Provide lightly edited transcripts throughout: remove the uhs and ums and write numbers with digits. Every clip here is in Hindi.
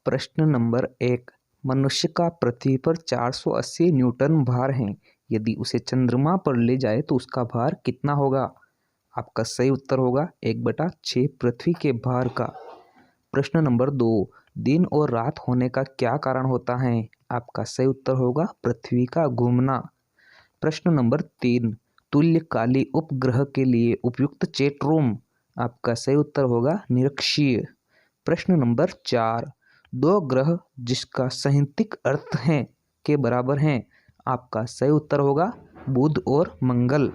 प्रश्न नंबर 1। मनुष्य का पृथ्वी पर 480 न्यूटन भार है। यदि उसे चंद्रमा पर ले जाए तो उसका भार कितना होगा? आपका सही उत्तर होगा 1/6 पृथ्वी के भार का। प्रश्न नंबर 2। दिन और रात होने का क्या कारण होता है? आपका सही उत्तर होगा पृथ्वी का घूमना। प्रश्न नंबर 3। तुल्यकाली उपग्रह के लिए उपयुक्त चैट रूम। आपका सही उत्तर होगा निरक्षीय। प्रश्न नंबर 4। दो ग्रह जिसका सैद्धांतिक अर्थ है के बराबर हैं। आपका सही उत्तर होगा बुध और मंगल।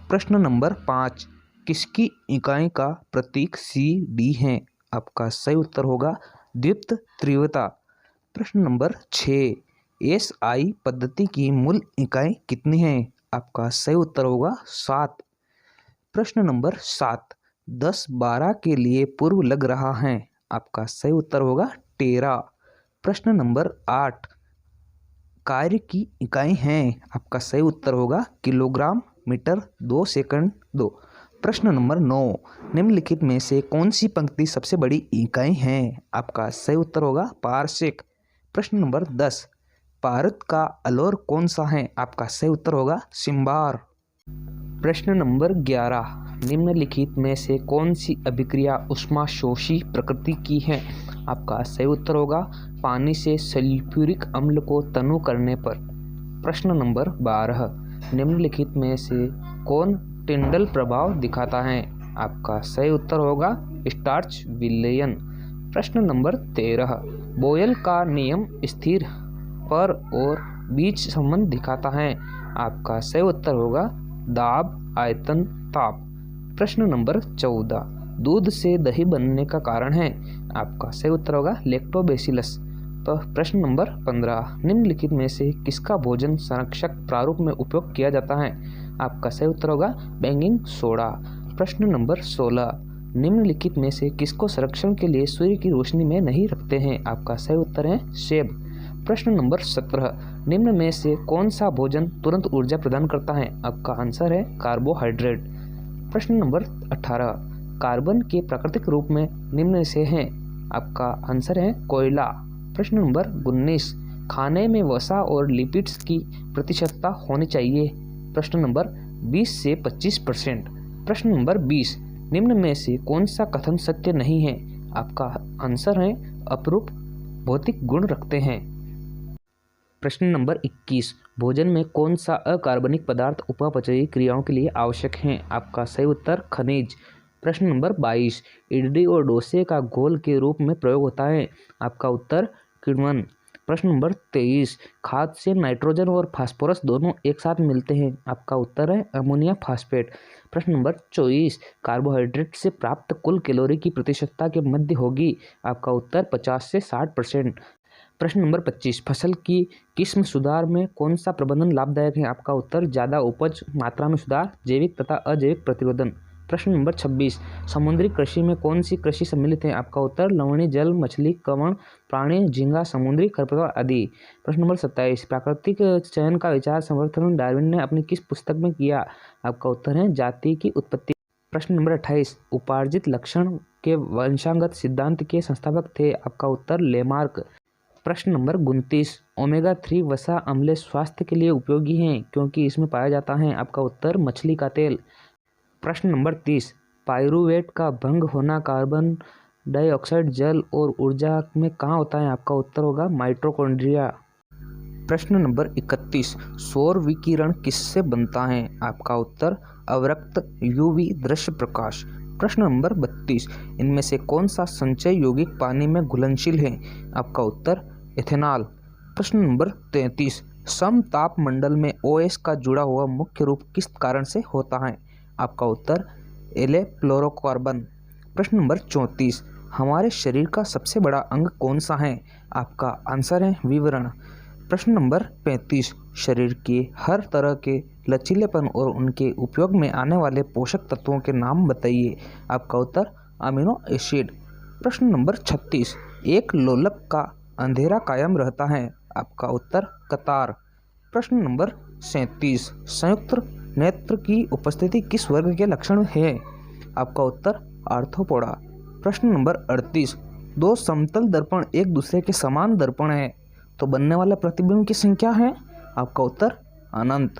प्रश्न नंबर 5। किसकी इकाई का प्रतीक CD है? आपका सही उत्तर होगा द्वित्व तीव्रता। प्रश्न नंबर 6। SI पद्धति की मूल इकाई कितनी है? आपका सही उत्तर होगा 7। प्रश्न नंबर 7। 10-12 के लिए पूर्व लग रहा है। आपका सही उत्तर होगा टेरा। प्रश्न नंबर 8। कार्य की इकाई है। आपका सही उत्तर होगा किलोग्राम मीटर 2 सेकंड 2। प्रश्न नंबर 9। निम्नलिखित में से कौन सी पंक्ति सबसे बड़ी इकाई है? आपका सही उत्तर होगा पारसेक। प्रश्न नंबर 10। भारत का अलोर कौन सा है? आपका सही उत्तर होगा सिम्बार। प्रश्न नंबर 11। निम्नलिखित में से कौन सी अभिक्रिया ऊष्माशोषी प्रकृति की है? आपका सही उत्तर होगा पानी से सल्फ्यूरिक अम्ल को तनु करने पर। प्रश्न नंबर 12। निम्नलिखित में से कौन टिंडल प्रभाव दिखाता है? आपका सही उत्तर होगा स्टार्च विलयन। प्रश्न नंबर 13। बोयल का नियम स्थिर पर और बीच संबंध दिखाता है। आपका सही उत्तर होगा दाब आयतन ताप। प्रश्न नंबर 14। दूध से दही बनने का कारण है। आपका सही उत्तर होगा लैक्टोबैसिलस। तो प्रश्न नंबर 15। निम्नलिखित में से किसका भोजन संरक्षक प्रारूप में उपयोग किया जाता है? आपका सही उत्तर होगा बेकिंग सोडा। प्रश्न नंबर 16। निम्नलिखित में से किसको संरक्षण के लिए सूर्य की रोशनी में नहीं रखते हैं? आपका सही उत्तर है सेब। प्रश्न नंबर 17। निम्न में से कौन सा भोजन तुरंत ऊर्जा प्रदान करता है? आपका आंसर है कार्बोहाइड्रेट। प्रश्न नंबर 18। कार्बन के प्राकृतिक रूप में निम्न से हैं। आपका आंसर है कोयला। प्रश्न नंबर 19। खाने में वसा और लिपिड्स की प्रतिशतता होनी चाहिए। प्रश्न नंबर 20 से 25%। प्रश्न नंबर 20। निम्न में से कौन सा कथन सत्य नहीं है? आपका आंसर है अपरूप भौतिक गुण रखते हैं। प्रश्न नंबर 21। भोजन में कौन सा अकार्बनिक पदार्थ उपापचयी क्रियाओं के लिए आवश्यक है? आपका सही उत्तर खनिज। प्रश्न नंबर 22। इडली और डोसे का घोल के रूप में प्रयोग होता है। आपका उत्तर किण्वन। प्रश्न नंबर 23। खाद से नाइट्रोजन और फास्फोरस दोनों एक साथ मिलते हैं। आपका उत्तर है अमोनिया फास्फेट। प्रश्न नंबर 24। कार्बोहाइड्रेट से प्राप्त कुल कैलोरी की प्रतिशतता के मध्य होगी। आपका उत्तर 50 से 60%। प्रश्न नंबर 25। फसल की किस्म सुधार में कौन सा प्रबंधन लाभदायक है? आपका उत्तर ज़्यादा उपज, मात्रा में सुधार, जैविक तथा अजैविक प्रतिरोधन। प्रश्न नंबर 26। समुद्री कृषि में कौन सी कृषि सम्मिलित है? आपका उत्तर लवणीय जल, मछली, कवक प्राणी, झींगा, समुद्री खरपतवार आदि। प्रश्न नंबर 27। प्राकृतिक चयन का विचार समर्थन डार्विन ने अपनी किस पुस्तक में किया? आपका उत्तर है जाति की उत्पत्ति। प्रश्न नंबर 28। उपार्जित लक्षण के वंशागत सिद्धांत के संस्थापक थे। आपका उत्तर लेमार्क। प्रश्न नंबर 29। ओमेगा 3 वसा अम्ल स्वास्थ्य के लिए उपयोगी हैं क्योंकि इसमें पाया जाता है। आपका उत्तर मछली का तेल। प्रश्न नंबर 30। पाइरूवेट का भंग होना कार्बन डाइऑक्साइड, जल और ऊर्जा में कहाँ होता है? आपका उत्तर होगा माइटोकॉन्ड्रिया। प्रश्न नंबर 31। सौर विकिरण किससे बनता है? आपका उत्तर अवरक्त UV दृश्य प्रकाश। प्रश्न नंबर 32। इनमें से कौन सा संचय यौगिक पानी में घुलनशील है? आपका उत्तर एथेनॉल। प्रश्न नंबर 33। समताप मंडल में OS का जुड़ा हुआ मुख्य रूप किस कारण से होता है? आपका उत्तर एलेफ्लोरोकार्बन। प्रश्न नंबर 34। हमारे शरीर का सबसे बड़ा अंग कौन सा है? आपका आंसर है विवरण। प्रश्न नंबर 35। शरीर के हर तरह के लचीलेपन और उनके उपयोग में आने वाले पोषक तत्वों के नाम बताइए। आपका उत्तर अमीनो एसिड। प्रश्न नंबर 36। एक लोलक का अंधेरा कायम रहता है। आपका उत्तर कतार। प्रश्न नंबर 37। संयुक्त नेत्र की उपस्थिति किस वर्ग के लक्षण है? आपका उत्तर आर्थ्रोपोडा। प्रश्न नंबर 38। दो समतल दर्पण एक दूसरे के समान दर्पण है तो बनने वाला प्रतिबिंब की संख्या है? आपका उत्तर अनंत।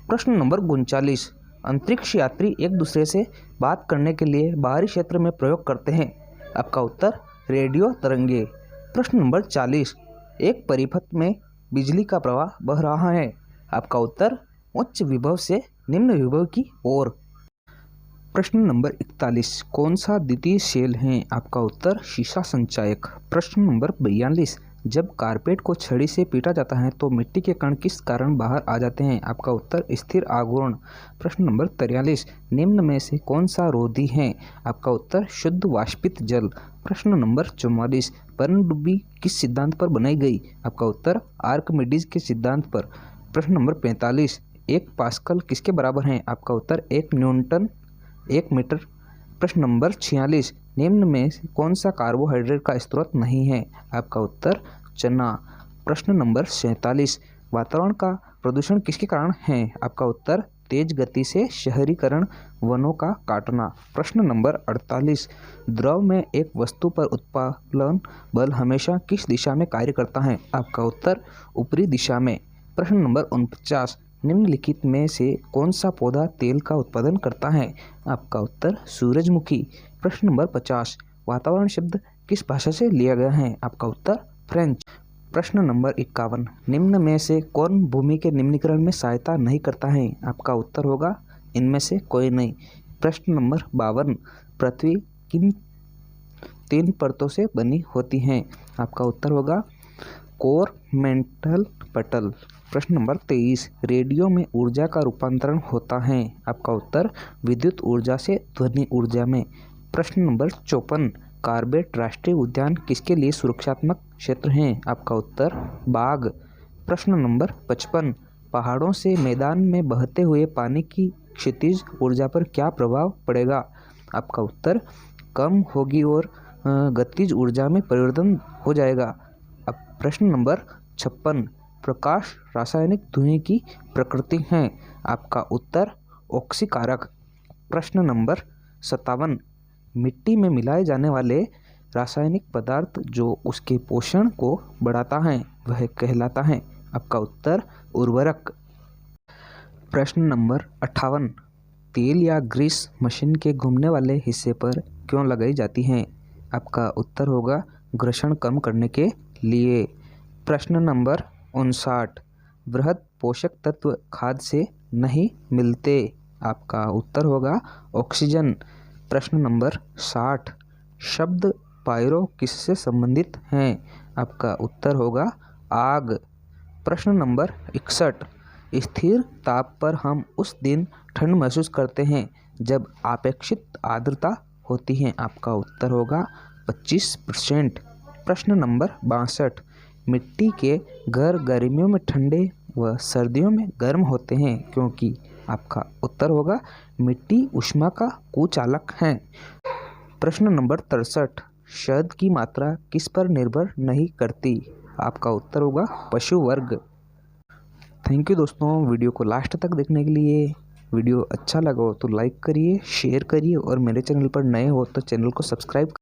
प्रश्न नंबर 39, अंतरिक्ष यात्री एक दूसरे से बात करने के लिए बाहरी क्षेत्र में प्रयोग करते हैं। आपका उत्तर रेडियो तरंगे। प्रश्न नंबर 40, एक परिपथ में बिजली का प्रवाह बह रहा है। आपका उत्तर उच्च विभव से निम्न विभव की ओर। प्रश्न नंबर 41, कौन सा द्वितीय शेल है? आपका उत्तर शीशा संचायक। प्रश्न नंबर 42, जब कारपेट को छड़ी से पीटा जाता है तो मिट्टी के कण किस कारण बाहर आ जाते हैं? आपका उत्तर स्थिर आघूर्ण। प्रश्न नंबर 43, निम्न में से कौन सा रोधी है? आपका उत्तर शुद्ध वाष्पित जल। प्रश्न नंबर 44, पनडुब्बी किस सिद्धांत पर बनाई गई? आपका उत्तर आर्किमिडीज के सिद्धांत पर। प्रश्न नंबर 45, 1 पास्कल किसके बराबर है? आपका उत्तर 1 न्यूटन 1 मीटर। प्रश्न नंबर 46, निम्न में से कौन सा कार्बोहाइड्रेट का स्रोत नहीं है? आपका उत्तर चना। प्रश्न नंबर 47, वातावरण का प्रदूषण किसके कारण है? आपका उत्तर तेज गति से शहरीकरण, वनों का काटना। प्रश्न नंबर 48, द्रव में एक वस्तु पर उत्प्लावन बल हमेशा किस दिशा में कार्य करता है? आपका उत्तर ऊपरी दिशा में। प्रश्न नंबर 49, निम्नलिखित में से कौन सा पौधा तेल का उत्पादन करता है? आपका उत्तर सूरजमुखी। प्रश्न नंबर 50, वातावरण शब्द किस भाषा से लिया गया है? आपका उत्तर फ्रेंच। प्रश्न नंबर 51, निम्न में से कौन भूमि के निम्नीकरण में सहायता नहीं करता है? आपका उत्तर होगा इनमें से कोई नहीं। प्रश्न नंबर 52, पृथ्वी किन 3 परतों से बनी होती है? आपका उत्तर होगा कोर, मेंटल, पटल। प्रश्न नंबर 23, रेडियो में ऊर्जा का रूपांतरण होता है। आपका उत्तर विद्युत ऊर्जा से ध्वनि ऊर्जा में। प्रश्न नंबर 54, कॉर्बेट राष्ट्रीय उद्यान किसके लिए सुरक्षात्मक क्षेत्र हैं? आपका उत्तर बाघ। प्रश्न नंबर 55, पहाड़ों से मैदान में बहते हुए पानी की क्षितिज ऊर्जा पर क्या प्रभाव पड़ेगा? आपका उत्तर कम होगी और गतिज ऊर्जा में परिवर्तन हो जाएगा। अब प्रश्न नंबर 56, प्रकाश रासायनिक धुएं की प्रकृति है। आपका उत्तर ऑक्सीकारक। प्रश्न नंबर 57, मिट्टी में मिलाए जाने वाले रासायनिक पदार्थ जो उसके पोषण को बढ़ाता है वह कहलाता है? आपका उत्तर उर्वरक। प्रश्न नंबर 58, तेल या ग्रीस मशीन के घूमने वाले हिस्से पर क्यों लगाई जाती है? आपका उत्तर होगा घर्षण कम करने के लिए। प्रश्न नंबर 59, बृहद पोषक तत्व खाद से नहीं मिलते। आपका उत्तर होगा ऑक्सीजन। प्रश्न नंबर 60, शब्द पायरो किससे संबंधित हैं? आपका उत्तर होगा आग। प्रश्न नंबर 61, स्थिर ताप पर हम उस दिन ठंड महसूस करते हैं जब अपेक्षित आर्द्रता होती है। आपका उत्तर होगा 25%। प्रश्न नंबर 62, मिट्टी के घर गर्मियों में ठंडे व सर्दियों में गर्म होते हैं क्योंकि? आपका उत्तर होगा मिट्टी ऊष्मा का कुचालक है। प्रश्न नंबर 63, शहद की मात्रा किस पर निर्भर नहीं करती? आपका उत्तर होगा पशु वर्ग। थैंक यू दोस्तों, वीडियो को लास्ट तक देखने के लिए। वीडियो अच्छा लगा हो तो लाइक करिए, शेयर करिए और मेरे चैनल पर नए हो तो चैनल को सब्सक्राइब